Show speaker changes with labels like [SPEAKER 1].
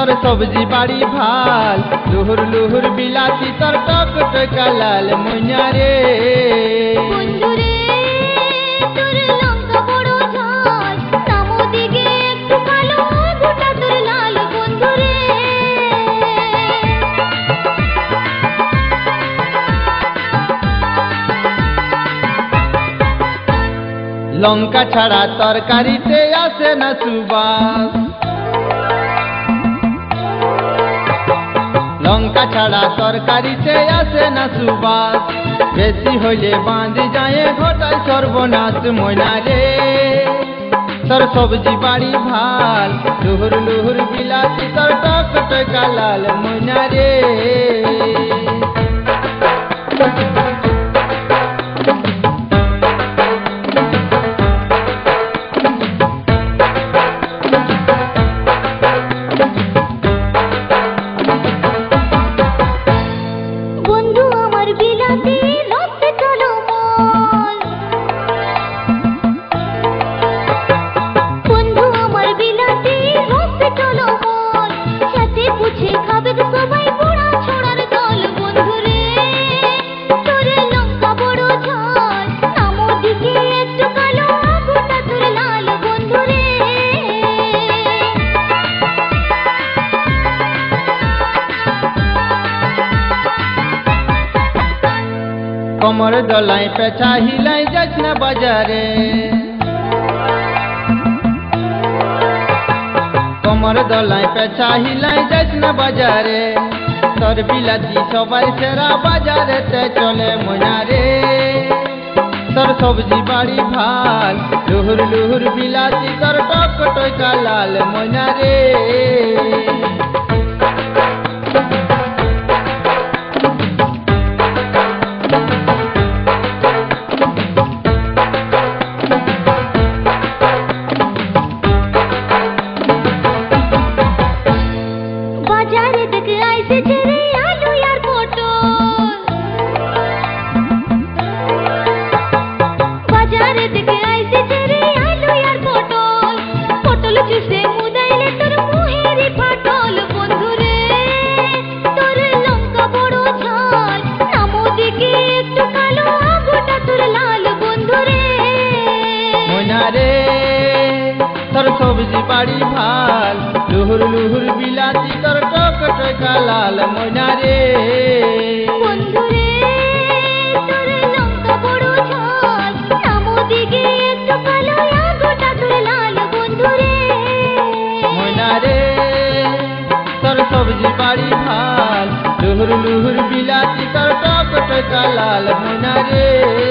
[SPEAKER 1] তোর সবজি বাড়ি ভাল লুহুর লুহুর বিলাতি তোর টক টকা লাল মইনা রে
[SPEAKER 2] বন্ধুরে তোর লঙ্কা বড় ঝাল সামুদিকে একটু কালো গোটা তোর লাল বন্ধুরে
[SPEAKER 1] লঙ্কা ছাড়া তরকারিতে আসে না সুবাস লঙ্কা ছাড়া তরকারিতে আসে না সুবাস বেশি হইলে বাঁধি যায় ঘটায় সর্বনাশ ময়না রে তোর সবজি বাড়ি ভাল লুহুর লুহুর বিলাতি তোর টক টকা লাল ময়না রে
[SPEAKER 2] বন্ধু আমার বিলাতি রক্তে চলো মল বন্ধু আমার বিলাতি রক্তে চলো মল সাথে পুছে খাবে সবাই পোড়া ছোড়ার দল বন্ধুরে তোর লঙ্কা বড় ঝাল সামুদিকে একটু কালো গোটা তোর লাল বন্ধুরে
[SPEAKER 1] कमर दलाई पेछा हिलाई जाच ना बाजारे कमर दलाई पेछा हिलाई जाच ना बाजारे তোর বিলাতি সবাই সেরা বাজারে তে চলে ময়না রে তোর সবজি বাড়ি ভাল লুহুর লুহুর বিলাতি তোর টক টকা লাল ময়না রে
[SPEAKER 2] বাজারে দেখে আইসেছে রে আলু আর পটল বাজারে দেখে আইসেছে রে আলু আর পটল পটল চুষে মুদাইলে তোর মুহেরি ফাটল বন্ধুরে তোর লঙ্কা বড় ঝাল সামুদিকে একটু কালো গোটা তোর লাল বন্ধুরে
[SPEAKER 1] ময়না রে তোর সবজি বাড়ি ভাল লুহুর লুহুর বিলাতি তোর টক টকা লাল ময়না রে
[SPEAKER 2] বন্ধুরে তোর লঙ্কা বড় ঝাল সামুদিকে একটু কালো গোটা তোর লাল বন্ধুরে
[SPEAKER 1] ময়না রে তোর সবজি বাড়ি ভাল লুহুর লুহুর বিলাতি তোর টক টকা লাল ময়না রে